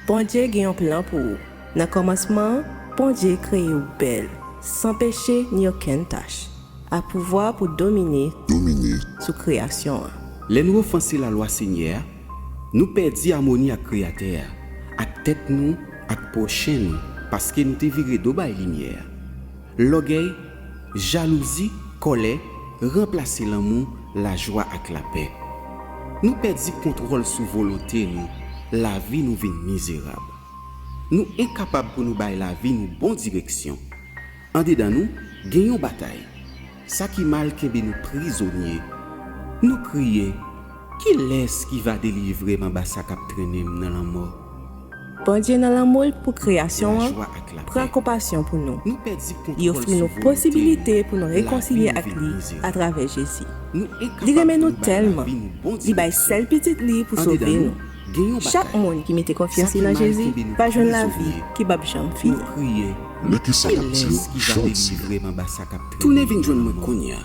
Bon Dieu a un plan pour vous. Dans le commencement, bon Dieu créé vous belle, sans péché ni aucune tâche, à pouvoir pour dominer sous création. Les nous offenser la loi Seigneur, nous perdons harmonie avec le Créateur, avec tête nous, avec prochain nous, parce que nous te viré d'eau et lumière. L'orgueil, jalousie, colère, remplacer l'amour, la joie avec la paix. Nous perdons contrôle sur volonté nous, la vie nous vient misérable. Nous incapables pour nous bailler la vie nous bonne direction. En dedans nous, gagnons bataille. Ça qui mal qui nous prisonniers. Nous crions, qui laisse qui va délivrer ma bassa cap traîner dans la mort. Bon Dieu dans l'amour pour création, La joie avec la prend paix. compassion pour nous. Nous perdons Il contrôle offre sur nos volonté possibilités pour nous nous, réconcilier la vie avec nous lui vient misérable. à travers Jésus. Nous Il incapables remet nous pour bailler la tellement. vie nous bonne Il baille direction. seule petite lit pour En sauver dedans nous. gagnons Chaque bataille. monde qui mettait confiance Ça qui dans mal Jésus qui nous va joindre la vie prisonniers. qui va jamais finir. Nous crions, Mais qui ça qui va laisse dire? qui va Chante. délivrer ma bassa cap traîner. Tournez vinn joindre moi konya.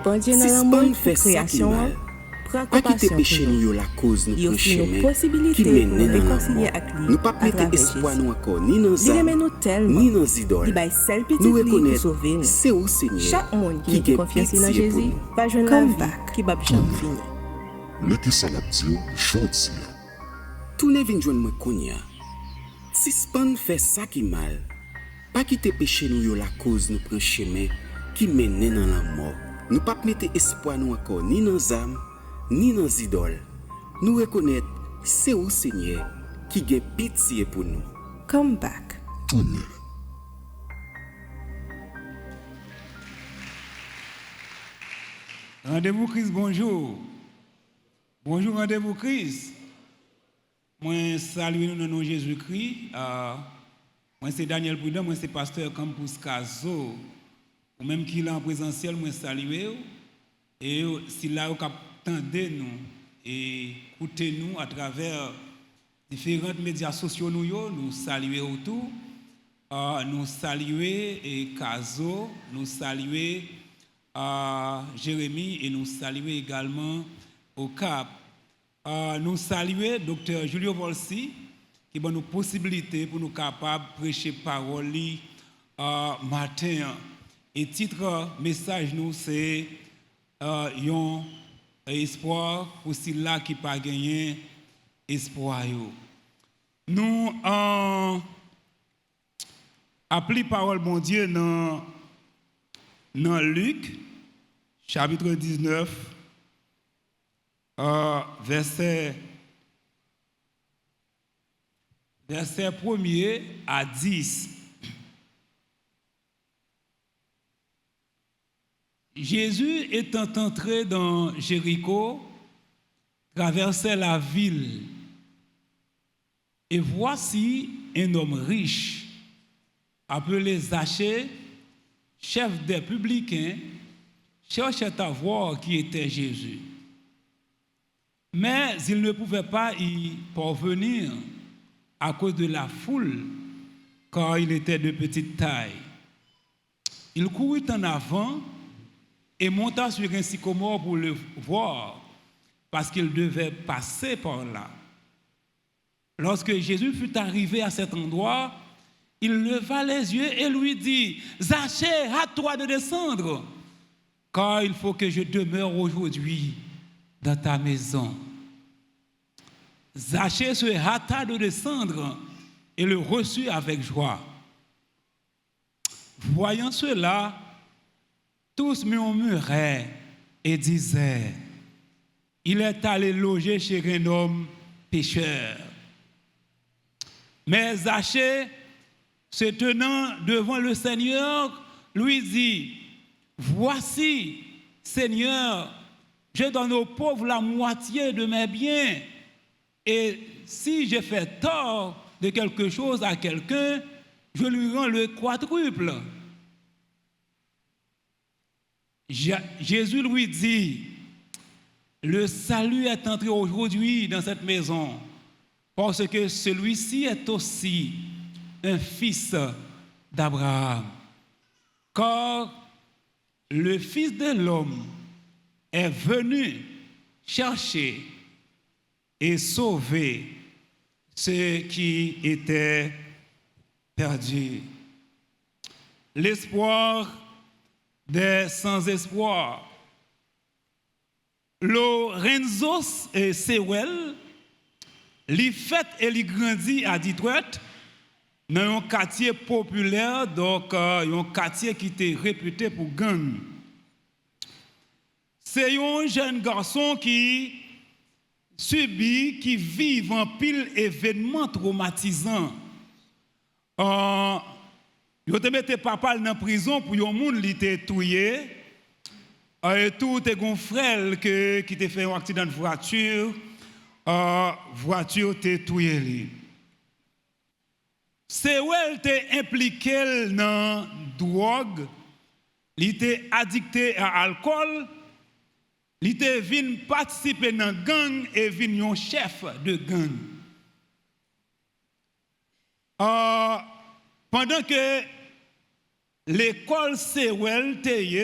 Bon Dieu dans Si l'amour span pour fait ça qui création, mal, prend pas quitter compassion péché pour nous nous. yo la cause nous Il prend offre nos chemin qui possibilités pour mène nous dans la réconcilier mort. avec lui Nous pas à mettre travers espoir Jésus. nous encore ni dans Il remet âme, nous tellement. ni dans idoles. Il baille seule petite Nous lit pour reconnaître sauver nous. c'est au Seigneur Chaque monde qui qui met gagne confiance dans pitié pour Jésus nous. va joindre la Come vie back. qui va jamais finir. Mais qui ça va dire? Chante. Tournez vinn joindre moi konya. Si span fait ça qui mal, pas quitter péché nous yo la cause nous prend chemin qui mène dans la mort. Nous pas mettre espoir nous encore ni dans âme, ni dans idoles. Nous reconnaître c'est au Seigneur qui gagne pitié pour nous. Come back. Tournez. Rendez-vous Christ, bonjour. Bonjour, rendez-vous Christ. Moi, salue nous dans le nom de Jésus-Christ. Moi, c'est Daniel Prudent, moi, c'est pasteur Campus Caso. Ou même qui est en présentiel, moi, salue. Et si là, vous attendez nous et écoutez nous à travers différents médias sociaux, nous saluons autour. Nous saluons et Caso, nous saluons Jérémy et nous saluons également au Cap. Nous saluons Dr. Julio Volsi qui donne nous possibilité pour nous capables de prêcher parole matin. Et titre message nous c'est un espoir pour ceux-là qui pas gagné espoir. Nous appelons parole bon Dieu dans Luc chapitre 19 verset 1er à 10. Jésus étant entré dans Jéricho, traversait la ville. Et voici un homme riche, appelé Zachée, chef des publicains, cherchait à voir qui était Jésus. Mais il ne pouvait pas y parvenir à cause de la foule, car il était de petite taille. Il courut en avant et monta sur un sycomore pour le voir, parce qu'il devait passer par là. Lorsque Jésus fut arrivé à cet endroit, il leva les yeux et lui dit, « Zachée, hâte-toi de descendre, car il faut que je demeure aujourd'hui dans ta maison. » Zachée se hâta de descendre et le reçut avec joie. Voyant cela, tous murmuraient et disaient, « Il est allé loger chez un homme pécheur. » Mais Zachée, se tenant devant le Seigneur, lui dit, « Voici, Seigneur, je donne aux pauvres la moitié de mes biens, et si j'ai fait tort de quelque chose à quelqu'un, je lui rends le quadruple. » Jésus lui dit, « Le salut est entré aujourd'hui dans cette maison, parce que celui-ci est aussi un fils d'Abraham. Car le Fils de l'homme est venu chercher et sauver ce qui était perdu. L'espoir des sans-espoir. Lorenzo Sewell, il fait et il grandit à Detroit, dans un quartier populaire, donc un quartier qui était réputé pour gang. C'est un jeune garçon qui subit, qui vit en pile événements traumatisants. Yo te mette papa dans prison pour yon moun li te touye. Et tout te gon frère qui te fait un accident de voiture. Voiture te touye li. Sewell te impliqué dans drogue, il était addicté à l'alcool, il était venu participer dans gang et venu un chef de gang. Pendant que l'école Sewell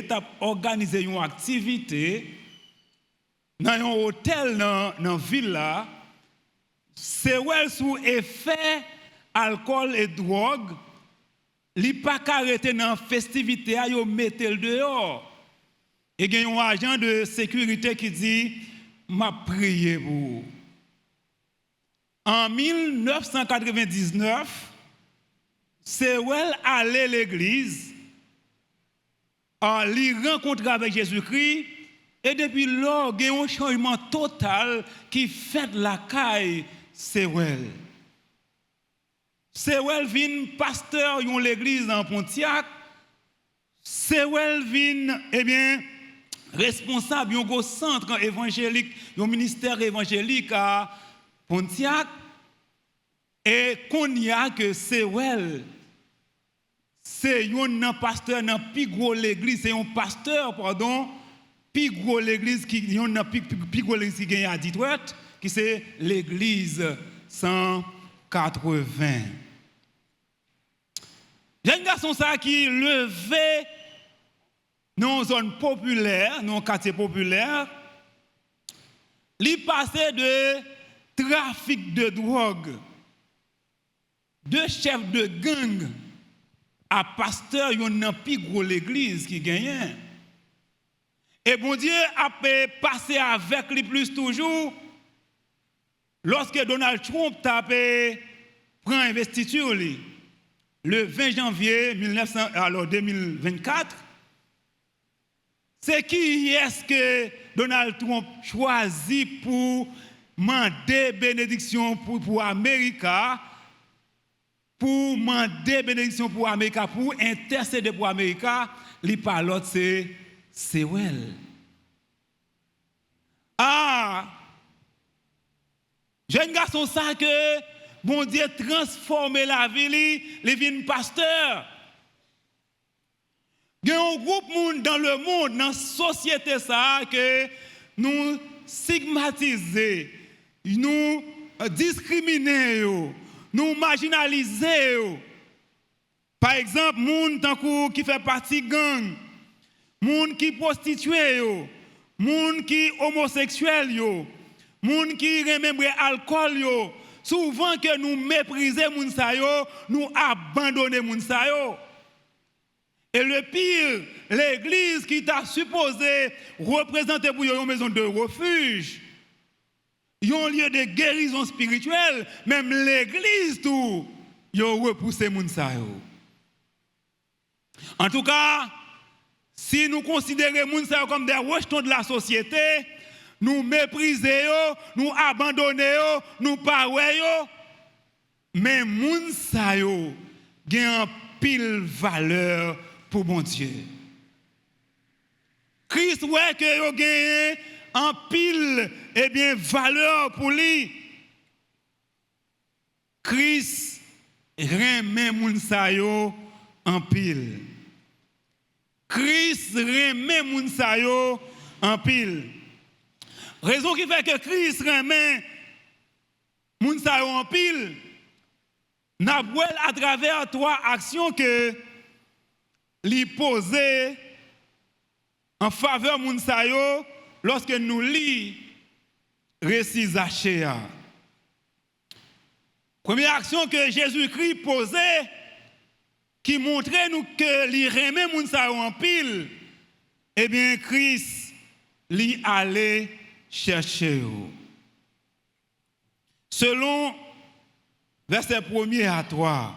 a organisé une activité dans un hôtel dans la ville là, Sewell sous effet alcool et drogue, li pas arrêté dans festivité a yo mettel dehors. Et il y a un agent de sécurité qui dit m'a prié pour. En 1999, Sewell allait à l'église, il rencontre avec Jésus-Christ, et depuis lors, il y a un changement total qui fait la caille Sewell. Sewell vin pasteur de l'église en Pontiac. Sewell vin responsable d'un centre évangélique, d'un ministère évangélique à Pontiac. Et qu'on y a que Sewell, c'est un pasteur dans plus gros l'église, c'est un pasteur, pardon, plus gros l'église qui plus gros l'église qui gagne à Detroit, qui c'est l'église 180. Jeune garçon ça qui levé dans une zone populaire, dans un quartier populaire, il passait de trafic de drogue, de chef de gang à pasteur, il y a une plus grosse l'église qui gagne. Et bon Dieu a passé avec lui plus toujours. Lorsque Donald Trump a pris investiture, le 20 janvier 2024, c'est qui est-ce que Donald Trump choisit pour demander bénédiction pour l'Amérique, pour demander bénédiction pour l'Amérique, pour intercéder pour l'Amérique, li par l'autre c'est Sewell. Jeune garçon ça que bon Dieu transformer la vie, les vins pasteur. Il y a un groupe monde dans le monde, dans la société ça que nous stigmatiser, nous discriminer, nous marginaliser. Par exemple, monde qui fait partie gang, monde qui prostitué, monde qui homosexuel, monde qui remembre alcool, souvent que nous méprisons moun sa yo, nous abandonnons moun sa yo. Et le pire, l'église qui t'a supposé représenter pour une maison de refuge, un lieu de guérison spirituelle, même l'église tout, yo repoussé moun sa yo. En tout cas, si nous considérons moun sa yo comme des rejetons de la société, nous méprisons, nous abandonnons, nous parlons, mais moun sa yo gen pile valeur pour mon Dieu. Christ ouais que yo gen en pile valeur pour lui. Christ remet moun sa yo en pile. Christ remet moun sa yo en pile. Raison qui fait que Christ remet moun sa yo en pile, n'a à travers trois actions que li posé en faveur moun sa yo lorsque nous lit récit Zaché. Première action que Jésus-Christ posait, qui montrait nous que li remet moun sa en pile, eh bien Christ li allait chercher. Selon verset 1er à 3,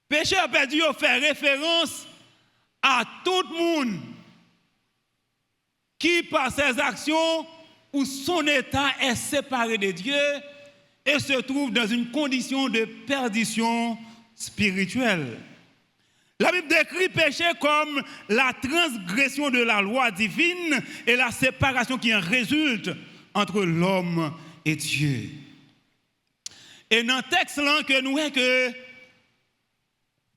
pécheur perdu fait référence à tout le monde qui, par ses actions ou son état, est séparé de Dieu et se trouve dans une condition de perdition spirituelle. La Bible décrit péché comme la transgression de la loi divine et la séparation qui en résulte entre l'homme et Dieu. Et dans le texte là que nous voyons que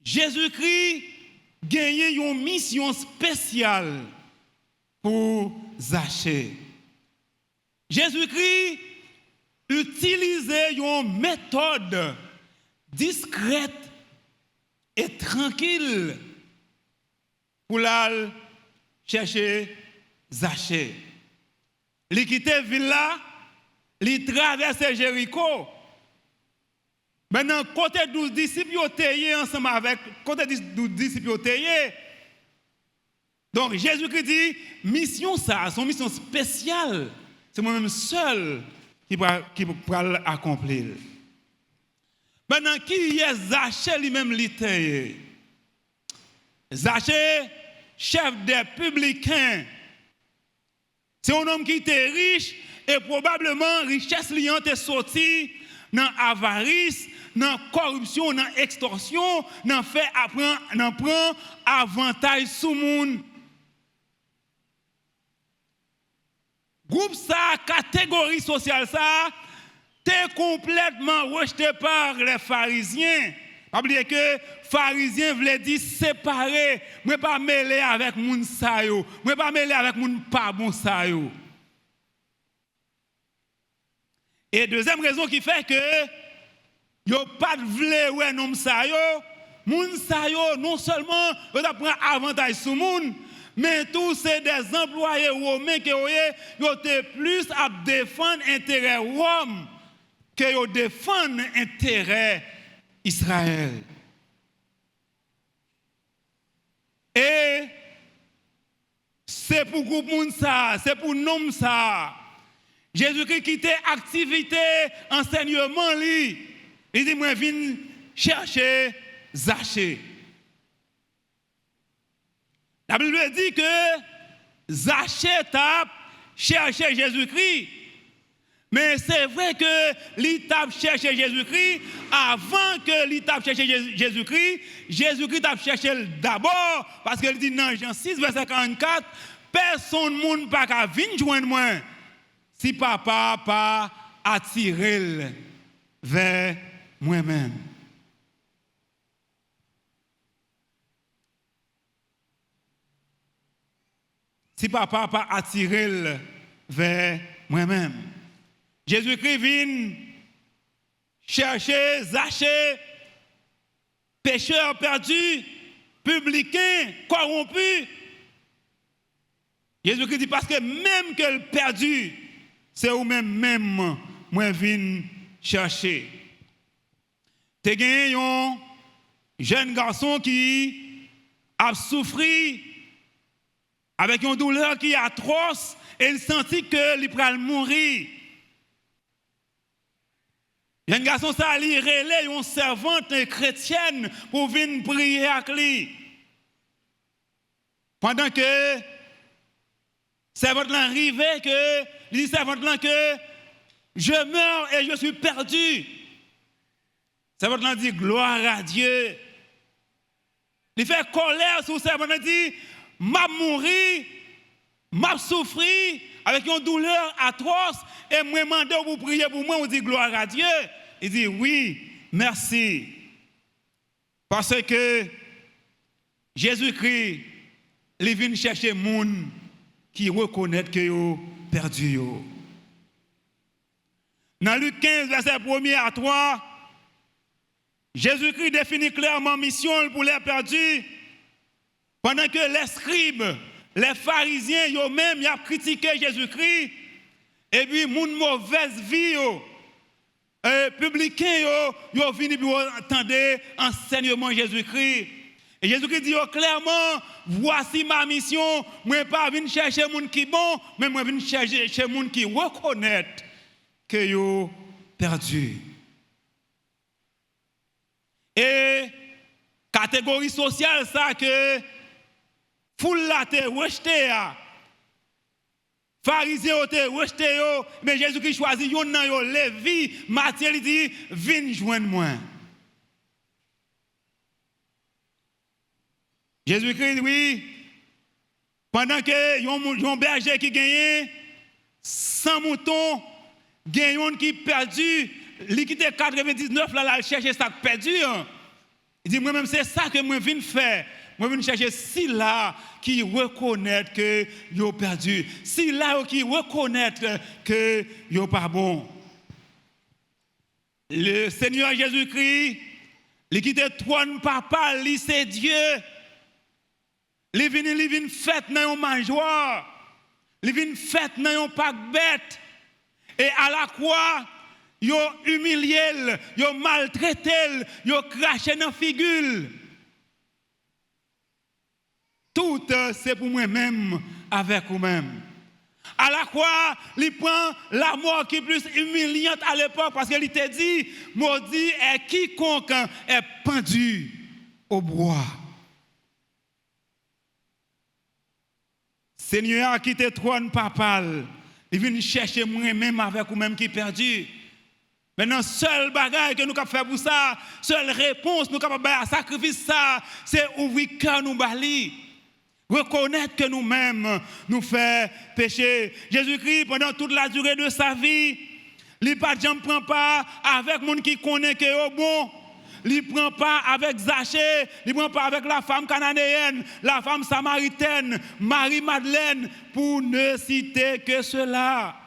Jésus-Christ gagne une mission spéciale pour Zachée. Jésus-Christ utilisait une méthode discrète et tranquille pour aller chercher Zachée. Il quittait ville là, il traversait Jéricho. Maintenant, côté 12 disciples étaient ensemble avec côté 12 disciples étaient. Donc Jésus-Christ dit mission ça, son mission spéciale. C'est moi-même seul qui va l'accomplir. Maintenant, qui est Zachée lui-même l'ité? Zachée, chef des publicains. C'est un homme qui était riche et probablement richesse liante est sortie dans avarice, dans corruption, dans extorsion, dans fait prend avantage sur monde. Groupe ça, catégorie sociale ça, t'es complètement rejeté par les pharisiens. Pas oublier que pharisiens voulaient dire séparer, moi pas mêler avec moun sa yo, moi pas mêler avec moun pas bon sa yo. Et deuxième raison qui fait que yo pas vle ouais nom sa yo, moun sa yo non seulement yo prend avantage sur moun, mais tous c'est des employés romains qui yo te plus à défendre intérêt Rome que yo défendre intérêt Israël. Et c'est pour groupe moun ça, c'est pour nom ça. Jésus-Christ quittait activité enseignement li. Il dit moi viens chercher Zachée. La Bible dit que Zachée t'a cherché Jésus-Christ. Mais c'est vrai que l'itap cherché Jésus-Christ, avant que l'itap cherché Jésus-Christ, Jésus-Christ t'a cherché d'abord, parce qu'il dit dans Jean 6, verset 44, personne ne peut venir joindre moi si papa pas attiré vers moi-même. Si papa pas attiré vers moi-même. Jésus-Christ vient chercher Zachée, pécheur perdu, publicain, corrompu. Jésus-Christ dit parce que même que le perdu, c'est vous-même, moi viens chercher. Tu as gagné un jeune garçon qui a souffert avec une douleur qui est atroce et il sentit qu'il allait mourir. Il y a un garçon qui a relé une servante chrétienne pour venir prier avec lui. Pendant que servante arrivait, que il dit servante que je meurs et je suis perdu. Servante dit gloire à Dieu. Il fait colère sur servante, il dit m'a mouru, m'a souffri avec une douleur atroce et moi demande pour prier pour moi, on dit gloire à Dieu. Il dit oui, merci. Parce que Jésus-Christ, il vient chercher les gens qui reconnaissent que yo perdu. Dans Luc 15, verset 1er à 3, Jésus-Christ définit clairement mission pour les perdus. Pendant que les scribes, les pharisiens, eux-mêmes, ils ont critiqué Jésus-Christ, et puis, moun mauvaise vie, publicains yo vini pour entendre enseignement Jésus-Christ. Et Jésus-Christ dit clairement, voici ma mission, moi pas venir chercher moun qui bon, mais moi venir chercher moun qui reconnaît que yo perdu. Et catégorie sociale ça que foule la te rejeté a. Pharisiens te rejeté yo, mais Jésus-Christ choisit yon nan yo Lévi, Matthieu il dit viens joindre moi. Jésus-Christ oui, pendant que yon berger qui gagne 100 moutons, gagne yon qui perdu, li qui était 99 là il chercher ça perdu. Il dit moi même c'est ça que moi viens faire. Moi, je viens chercher si là qui reconnaît que yo perdu, si là qui reconnaît que yo pas bon. Le Seigneur Jésus-Christ, il quitte trône papa, lui c'est Dieu. Il vient fête dans un mangeoire, il vient fête dans un pack bête. Et à la croix, yo humilié, yo maltraité, yo craché dans figure. Tout c'est pour moi-même avec vous-même. À la croix, il prend la mort qui est plus humiliante à l'époque parce qu'il t'a dit, maudit est quiconque est pendu au bois. Seigneur a quitté trône papal, il vient chercher moi-même avec vous-même qui est perdu. Maintenant, seul bagage que nous avons fait pour ça, seule réponse que nous avons fait à sacrifice ça, c'est ouvrir cœur nous bali. Reconnaître que nous-mêmes nous faisons péché. Jésus-Christ, pendant toute la durée de sa vie, il ne prend pas avec les gens qui connaissent que c'est bon. Il ne prend pas avec Zachée, il ne prend pas avec la femme cananéenne, la femme samaritaine, Marie-Madeleine, pour ne citer que cela.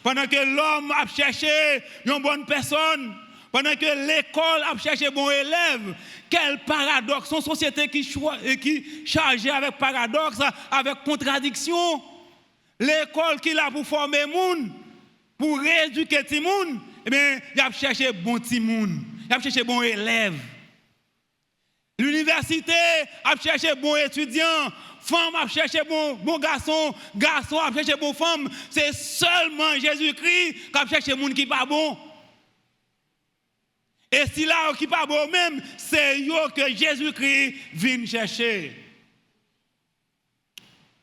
Pendant que l'homme a cherché une bonne personne, pendant que l'école a cherché bon élève, quel paradoxe, une société qui chargée avec paradoxe, avec contradiction. L'école qui a pour former moun, pour rééduquer ti moun, eh bien, il a cherché bon ti moun, il a cherché bon élève. L'université a cherché bon étudiant, femme a cherché bon garçon, garçon a cherché bon femme. C'est seulement Jésus-Christ qui a cherché moun qui pas bon. Et si là qui pas bon même, c'est yo que Jésus-Christ vient chercher.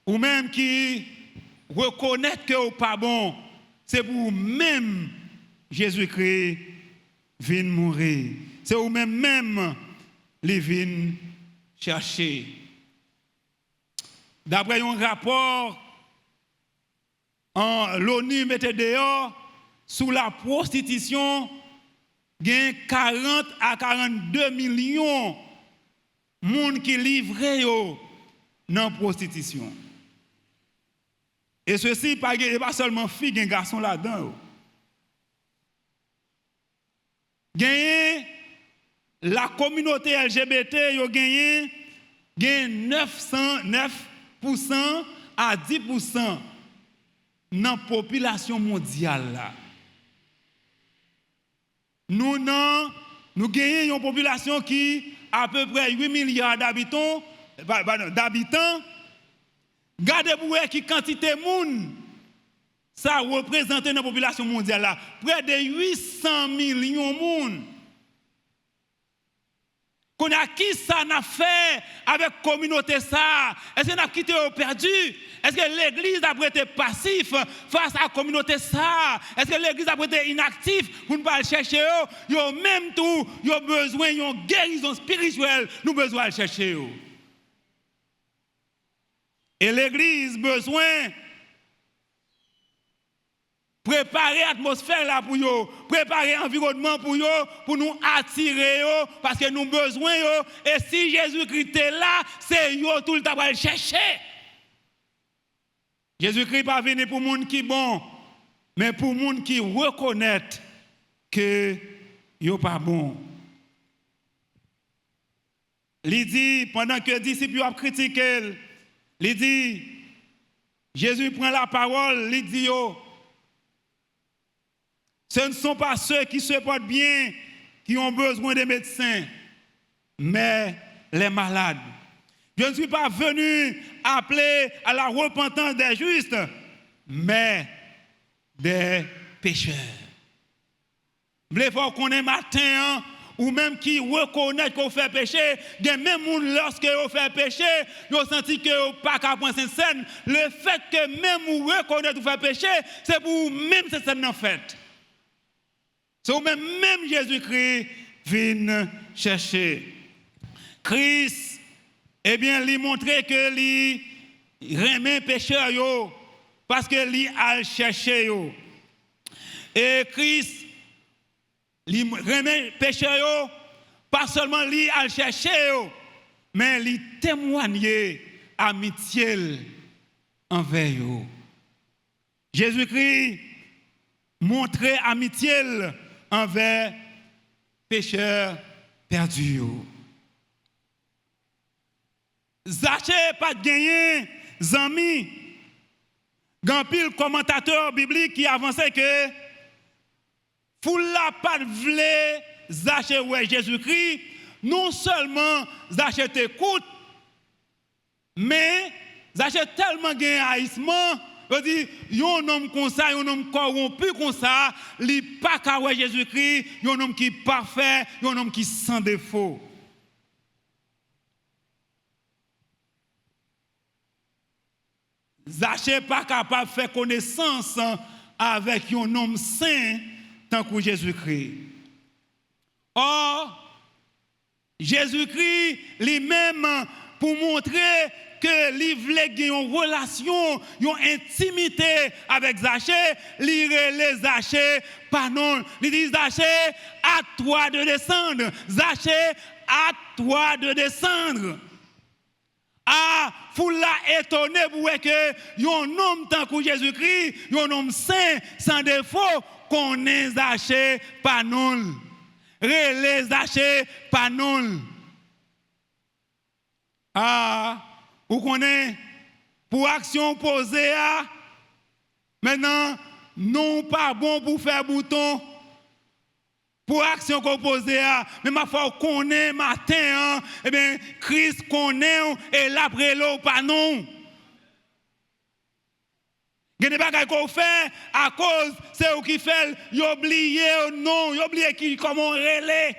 Ou même qui reconnaît que vous pas bon, c'est pour même Jésus-Christ vient mourir. C'est ou même les vient chercher. D'après un rapport, l'ONU mettait dehors sous la prostitution. Il y a 40 à 42 millions de monde qui livrent dans la prostitution. Et ceci, pas seulement filles, il y a des garçons là-dedans. Il y a la communauté LGBT, il y a 9% à 10% dans la population mondiale. Là. Nous gagnons une population qui a à peu près 8 milliards d'habitants. Gardez pour qui quantité de monde ça représente dans la population mondiale là, près de 800 millions de monde. Qu'on a qui ça n'a fait avec la communauté ça? Est-ce qu'on a quitté au perdu? Est-ce que l'église a été passif face à la communauté ça? Est-ce que l'église a été inactive pour ne pas le chercher? Yo même tout, yo besoin d'une guérison spirituelle, nous besoin de chercher. Et l'église besoin préparer l'atmosphère là pour yo, préparer l'environnement pour yo, pour nous attirer yo, parce que nous avons besoin yo. Et si Jésus-Christ est là, c'est yo tout le temps pour le chercher. Jésus-Christ pas venu pour monde qui bon, mais pour monde qui reconnaît que yo pas bon. Il dit pendant que les disciples ont critiqué, il dit Jésus prend la parole, il dit yo Ce ne sont pas ceux qui se portent bien qui ont besoin de médecins, mais les malades. Je ne suis pas venu appeler à la repentance des justes, mais des pécheurs. Vous voulez voir qu'on est matin, ou même qui reconnaît qu'on fait péché, même lorsque vous fait péché, vous senti que vous pas qu'à point cette scène. Le fait que même vous reconnaissez que vous fait péché, c'est pour vous même cette scène en fait. C'est vous même Jésus-Christ vient chercher. Christ, eh bien, lui montrer que lui remet pécheur yo, parce que lui a cherché yo. Et Christ, lui remet pécheur yo, pas seulement lui a cherché yo, mais lui témoigner amitié envers yo. Jésus-Christ montrer amitié envers pécheurs perdus. Zachée pas gagné zami. Grand pile commentateur biblique qui avançait que foule la pas vle Zachée ouais Jésus-Christ, non seulement Zachée t'écoute, mais Zachée tellement gagné haïssement, il dit un homme comme ça, un homme corrompu comme ça, li pas ka ouais Jésus-Christ, un homme qui est parfait, un homme qui sans défaut. Zachée pas capable de faire connaissance avec un homme saint tant que Jésus-Christ. Or, Jésus-Christ lui-même, pour montrer que lui voulait gagner une relation, une intimité avec Zachée, lui relève Zachée par nom. Il dit Zachée, à toi de descendre. Zachée, à toi de descendre. Ah, foule la étonné pour que un homme tant que Jésus-Christ, un homme saint, sans défaut, qu'on est Zachée par nous. Relais Zachée par nous. Ah, vous connaissez, pour action posée, maintenant, non pas bon pour faire bouton. Pour action composée, mais ma foi connaît matin, eh bien, Christ connaît et l'après l'eau pas non. Il y a des bagages qu'on fait à cause, c'est eux qui fait, ils oublient non, ils oublient qui comment relais.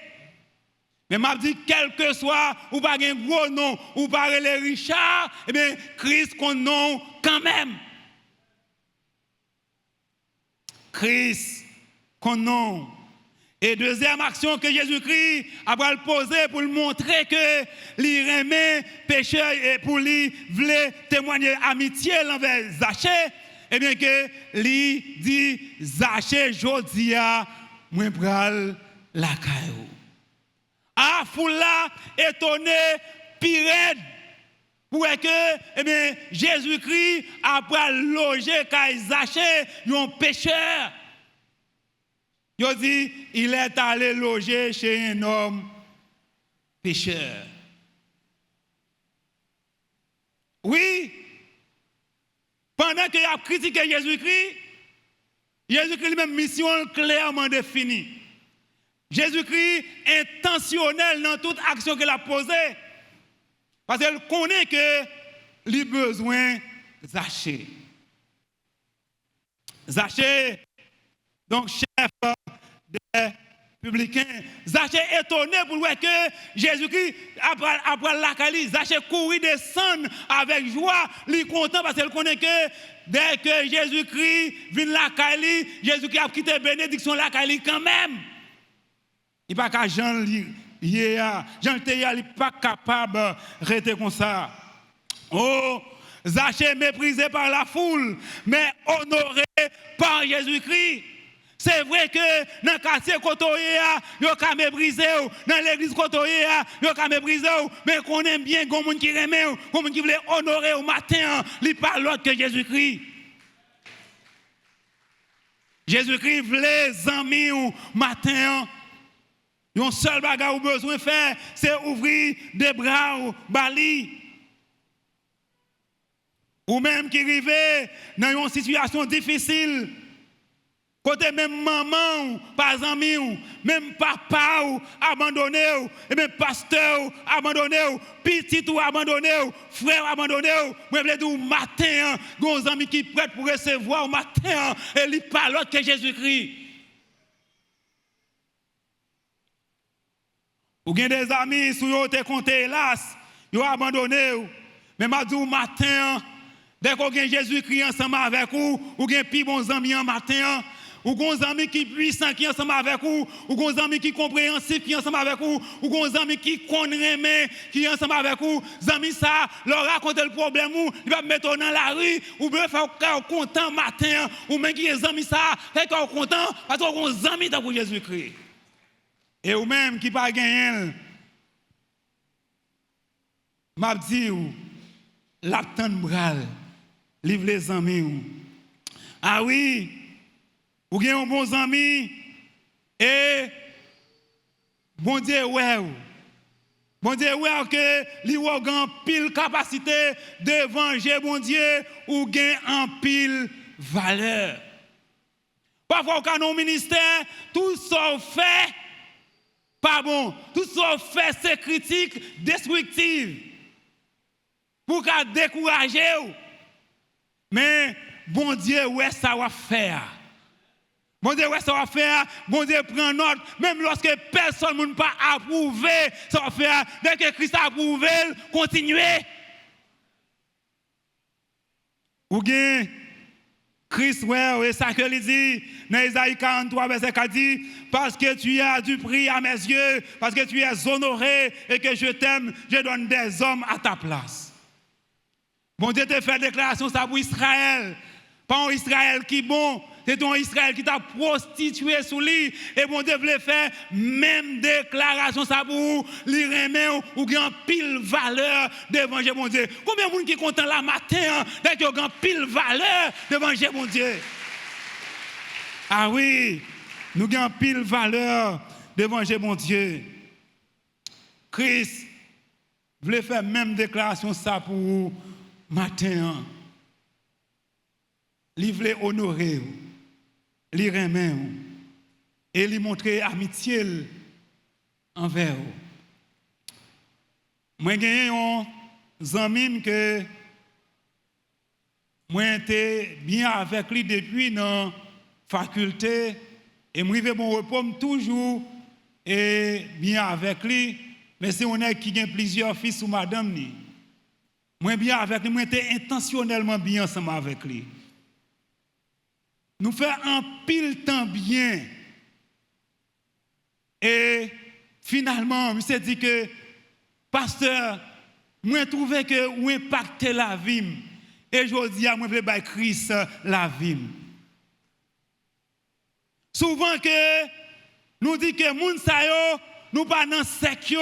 Mais m'a dit, quel que soit, ou pas un gros nom, ou pas relais Richard, eh bien, Christ connaît quand même. Christ connaît. Et deuxième action que Jésus-Christ a posée pour lui montrer que lui remet pécheur et pour lui voulait témoigner amitié envers Zachée, eh bien que lui dit Zachée jodia moi pral la caillou. Ah foule là étonné pire pour que eh bien Jésus-Christ a loger kay Zachée un pécheur. Il dit, il est allé loger chez un homme pécheur. Oui, pendant qu'il a critiqué Jésus-Christ, Jésus-Christ lui-même mission clairement définie. Jésus-Christ intentionnel dans toute action qu'il a posée. Parce qu'il connaît que il a besoin de Zachée. Zachée, donc chef des publicains. Zachée étonné pour voir que Jésus-Christ, après la Cali, Zachée courir descendre avec joie, lui content parce qu'il connaît que dès que Jésus-Christ vient la Cali, Jésus-Christ a quitté bénédiction la Cali quand même. Il n'est pas qu'à Jean hier, Jean Théa, il n'est pas capable de rester comme ça. Oh, Zachée méprisé par la foule, mais honoré par Jésus-Christ. C'est vrai que dans le quartier Kotoye, il y a qu'à mépriser, dans l'église Kotoye, il y a qu'à mépriser, mais qu'on aime bien, qu'on monde qui aime, qu'on monde qui voulait honorer au matin, il parle l'autre que Jésus-Christ. Jésus-Christ voulait amis au matin. Un seul bagage ou besoin de faire, c'est ouvrir des bras au bali. Ou même qui arrive dans une situation difficile. Côté même maman ou pas ami ou même papa ou abandonné ou et même pasteur ou abandonné ou petit ou abandonné ou frère abandonné ou moi veux dire matin gon ami qui prêt pour recevoir matin et il pas l'autre que Jésus-Christ. Ou gen des amis sou yo te compté hélas, yo abandonné ou mais m'a dit matin dès qu'on gen Jésus-Christ ensemble avec ou gen pi bons amis en matin. Ou gon amis qui puissant qui ensemble avec vous, ou gon amis qui compréhensif qui ensemble avec vous, ou gon amis qui connaît qui ensemble avec vous, amis ça leur raconter le problème ou il va mettre dans la rue ou bien faire content matin ou même qui est amis ça fait content parce que gon amis dans Jésus-Christ. Et ou même qui pas gagner m'a dit ou l'attend bral livre les amis ou. Ah oui. Ou gen un bon ami et bon Dieu ouais. Bon Dieu ouais que li ou gen pile capacité de venger bon Dieu ou gen en pile valeur. Parfois au canon ministère tout ça fait pas bon, tout ça fait c'est critique destructive pour qu'a décourager. Mais bon Dieu ouais ça va faire. Bon Dieu, ouais, ça va faire, bon Dieu prend note, même lorsque personne ne pas approuvé, ça va faire, dès que Christ a approuvé, continuez. Ou bien, Christ, ouais, et ça que il dit, dans Isaïe 43, verset 4, dit, parce que tu as du prix à mes yeux, parce que tu es honoré et que je t'aime, je donne des hommes à ta place. Bon Dieu te fait déclaration ça pour Israël, pas un Israël qui bon. C'est ton Israël qui t'a prostitué sous lui. Et bon Dieu voulait faire même déclaration ça pour lui remettre ou grand pile valeur devant mon Dieu. Combien de monde qui content la matin dès qu'il y a grand pile valeur devant mon Dieu? Ah oui, nous avons pile valeur devant mon Dieu. Christ voulait faire même déclaration ça pour matin. Il voulait honorer. Li remet et lui montrer amitié envers vous. Moi j'ai un ami que moi était bien avec lui depuis dans faculté et moi rive bon repos toujours et bien avec lui mais c'est on est qui a plusieurs fils ou madame ni. Moi bien avec lui, moi était intentionnellement bien ensemble avec lui. Nous faisons un pile temps bien. Et finalement, je me suis dit que, pasteur, moi trouvé que vous impactez la vie. Et je dis à moi, je vais Christ la vie. Souvent que nous disons que moun sa yo, nous pas dans sec yo.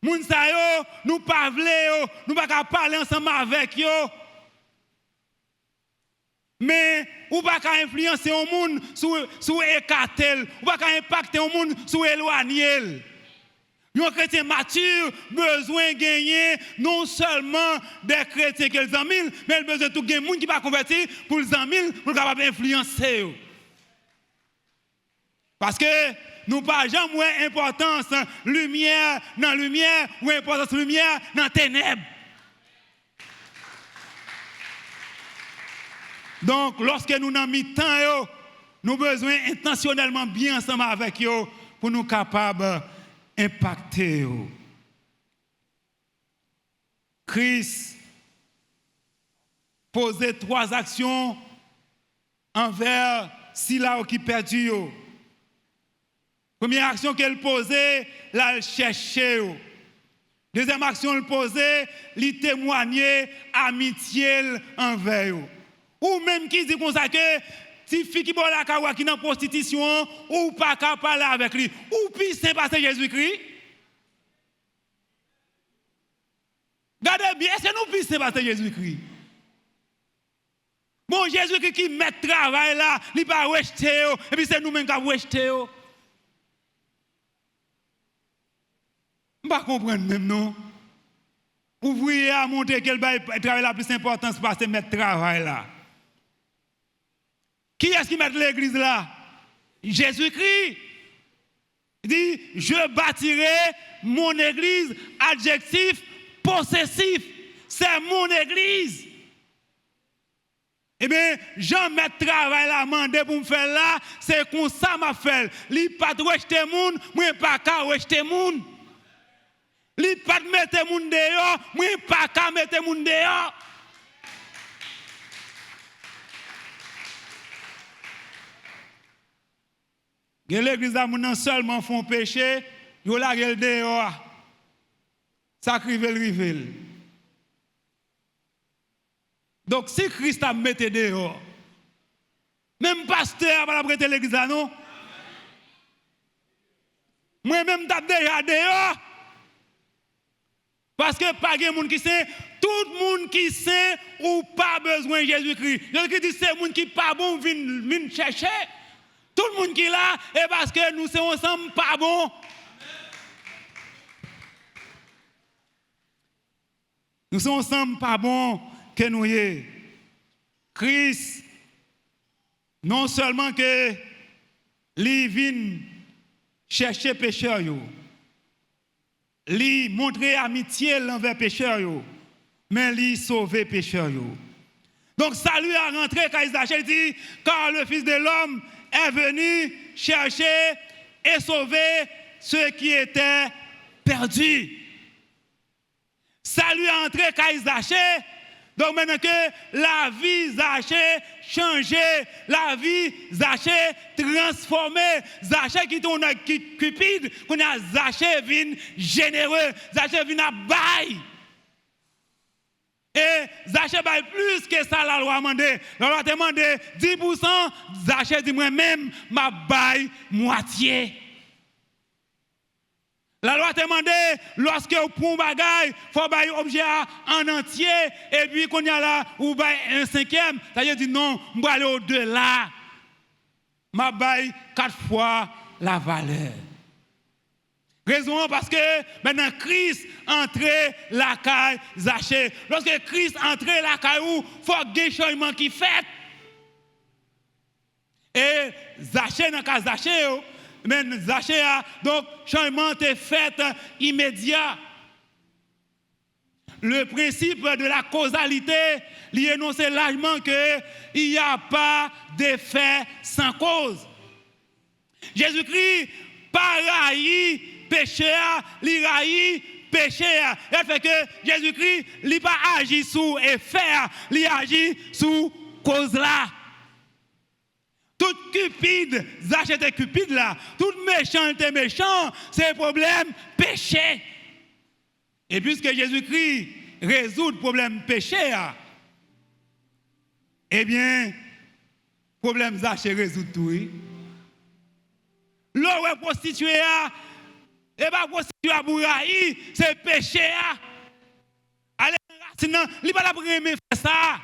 Moun sa yo, nous pas vle yo, nous pas parler ensemble avec yo. Mais ou pas influencer un monde sous écartel, ou pas impacter un monde sous éloigner. Un chrétien mature besoin de gagner non seulement des chrétiens qui les aiment, mais il besoin de tout gagner monde qui va convertir pour les amis pour capable influencer. Parce que nous pas jamais importance lumière dans lumière ou importance lumière dans ténèbres. Donc, lorsque nous avons mis temps, nous avons besoin intentionnellement bien ensemble avec eux pour nous capables d'impacter. Christ posait 3 actions envers Sila qui perdu. Première action qu'elle posait, là, elle cherchait. Deuxième action, elle posait, elle témoignait amitié envers eux. Ou même qui dit comme ça que si fille qui boit la kawa qui dans prostitution ou pas capable parler avec lui ou puis c'est pasteur Jésus-Christ. Regardez bien, est-ce que nous puis c'est pasteur Jésus-Christ? Bon Jésus-Christ qui met travail là, il pas rejeter et puis c'est nous mêmes qui rejeter. On pas comprendre même non. Ouvrier a montré quel travail la plus importance parce que mettre travail là. Qui est-ce qui met l'église là? Jésus-Christ. Il dit, je bâtirai mon église, adjectif possessif. C'est mon église. Eh bien, Jean met travail là, mandé pour me faire là, c'est comme ça m'a fait. Li pas rejeter moun, moi pas qu'à rejeter moun. Li pas mettre moun dehors, moi pas qu'à mettre moun dehors. L'église là non seulement font péché, yo la gel dehors. Ça rivel. Donc si Christ a mis dehors, même pasteur va prêter l'église là non. Moi-même t'as déjà dehors. Parce que pas de monde qui sait, tout le monde qui sait ou pas besoin de Jésus-Christ. Jésus-Christ dit c'est monde qui pas bon vient chercher. Tout le monde qui est là, et parce que nous sommes ensemble pas bon. Nous sommes ensemble pas bon que nous y est. Christ, non seulement que lui vient chercher pécheurs, lui montrer amitié envers pécheurs, mais lui sauver pécheurs. Donc salut à rentrer quand il dit, car le Fils de l'homme est venu chercher et sauver ceux qui étaient perdus. Salut à entrer quand Zaché. Donc maintenant que la vie Zaché changé, la vie Zaché transformée, Zaché qui tourne cupide, qu'on a Zaché vient généreux, Zaché vient à bail. Et Zaché bail plus que ça la loi a demandé. La loi a demandé 10%, Zaché dit moi-même ma bail moitié. La loi a demandé, lorsque vous prenez un bagage, il faut bailler objet en entier, et puis qu'on y a là, ou bailler un cinquième, ça dit non, je vais aller au-delà. Je baille 4 fois la valeur. Raison parce que maintenant Christ entrait la caille Zaché. Lorsque Christ entrait la caille, il faut qu'il y ait un changement qui fait. Et Zaché, dans le cas Zaché, mais Zaché a donc changement est fait immédiat. Le principe de la causalité, il énonce largement qu'il n'y a pas d'effet sans cause. Jésus-Christ pas railli péché, il railli péché. Il fait que Jésus-Christ n'a pas agi sous effet, il agit sous cause là. Tout cupide, Zaché était cupide là. Tout méchant était méchant. C'est un problème péché. Et puisque Jésus-Christ résout le problème péché, eh bien, le problème Zaché résout tout. L'eau est prostituée, et pas prostituée à Bouraï, c'est péché. Allez, sinon, il n'est pas là pour aimer faire ça.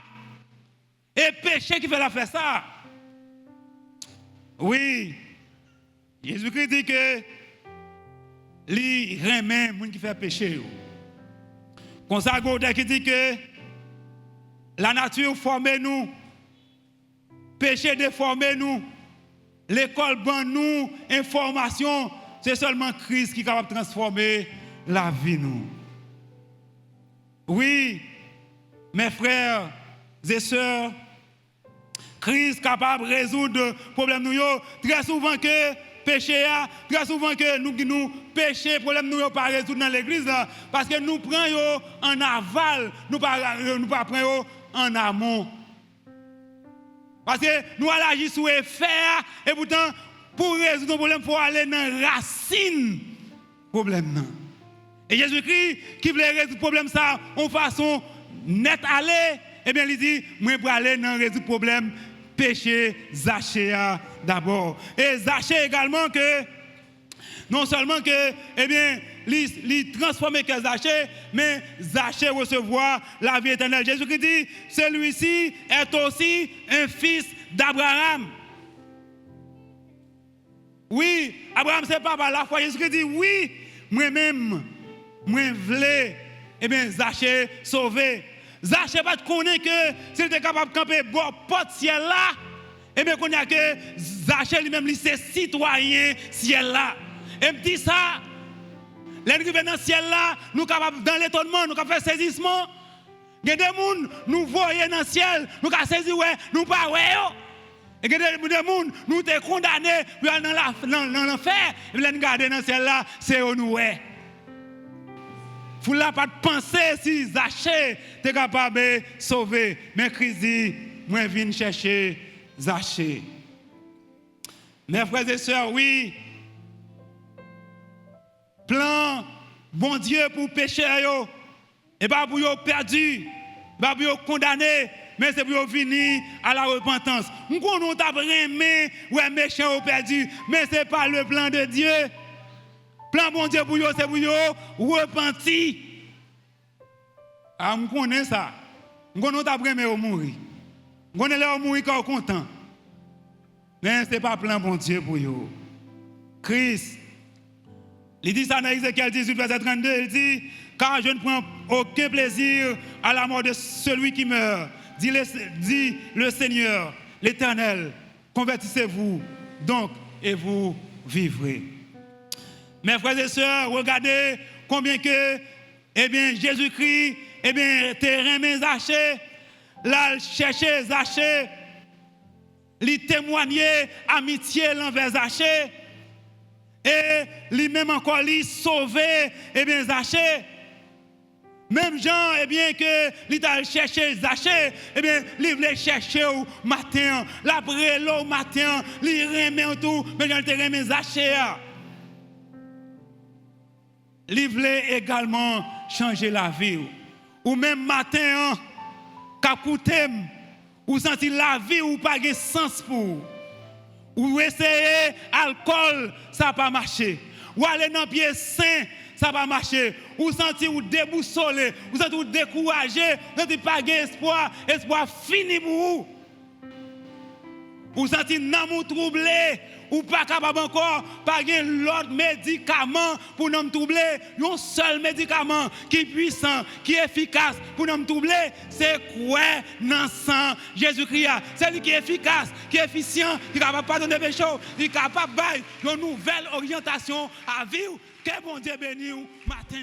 Et péché qui fait la faire ça. Oui, Jésus-Christ dit que lui remet les gens qui font péché. Comme ça, Godin qui dit que la nature forme nous, péché déforme nous, l'école ban nous, information, c'est seulement Christ qui est capable de transformer la vie nous. Oui, mes frères et sœurs, Christ est capable de résoudre le problème nous. Très souvent que péché, très souvent que nous péché, problème nous pas résoudre dans l'église parce que nous prenons en aval, nous pas prenons en amont. Parce que nous allons agir sous effet et pourtant pour résoudre le problème, il faut aller dans la racine du problème. Et Jésus-Christ qui voulait résoudre le problème ça en façon nette aller, eh bien il dit moi pour aller dans résoudre le problème péché Zaché d'abord. Et Zaché également que, non seulement que, eh bien, il transforme que Zaché, mais Zaché recevoir la vie éternelle. Jésus-Christ dit, celui-ci est aussi un fils d'Abraham. Oui, Abraham c'est pas par la foi. Jésus-Christ dit, oui, moi-même, moi voulais, eh bien, Zaché sauver. Zaché va te connaître que s'il était capable de camper bon pot ciel là, Et bien, qu'on y a que Zachée lui-même, c'est citoyen ciel là. Et me dit ça, l'arrivée dans le ciel là, nous capables dans l'étonnement, nous capables faire saisissement. Il y a des gens, nous voyons dans le ciel, nous capables saisir, ouais, nous pas ouais. Et il y a des gens, nous sommes condamnés pour aller dans l'enfer. Et puis, nous regardons dans le ciel là, c'est où nous ouais. Vous n'avez pas de penser si Zachée est capable de sauver. Mais Christ dit, moi, je viens chercher Zachée. Mes frères et sœurs, oui, plan, bon Dieu pour pécher, et pas pour eux perdu, pas pour eux condamné, mais c'est pour eux venir à la repentance. Nous avons aimé, ouais, méchant ou perdu, mais ce n'est pas le plan de Dieu. Plan bon Dieu pour eux, c'est pour eux repentir. Ah, nous connaissons ça. Nous avons aimé ou mourir. Nous connaissons mourir quand on est content. Mais ce n'est pas plan bon Dieu pour eux. Christ, il dit ça dans Ézéchiel 18, verset 32, il dit, car je ne prends aucun plaisir à la mort de celui qui meurt. Dit le Seigneur, l'Éternel, convertissez-vous donc et vous vivrez. Mes frères et sœurs, regardez combien que, eh bien, Jésus-Christ, eh bien, terrain Zachée, là, chercher Zachée, lui témoigner amitié l'envers Zachée, et lui-même encore lui sauver, eh bien, Zachée. Même Jean, eh bien, que lui a cherché Zachée, eh bien, lui voulait chercher au matin, la brûle au matin, lui remet tout, mais Jean te remet Zachée. Lui voulait également changer la vie. Ou même matin, capoutem, ou sentir la vie ou pas de sens pour. Ou essayer alcool, ça n'a pas marché. Ou aller dans pied sain, ça n'a pas marché. Ou sentir ou déboussolé, ou sentir ou découragé, ou sentir pas d'espoir, espoir fini pour vous. Ou sentir non troublé, ou pas capable encore, pas l'autre médicament pour nous troubler. Un seul médicament qui est puissant, qui est efficace pour nous troubler, c'est quoi dans le sang Jésus-Christ. C'est lui qui est efficace, qui est efficient, qui est capable de pardonner les péchés, qui est capable de une nouvelle orientation à vivre. Que bon Dieu bénisse matin.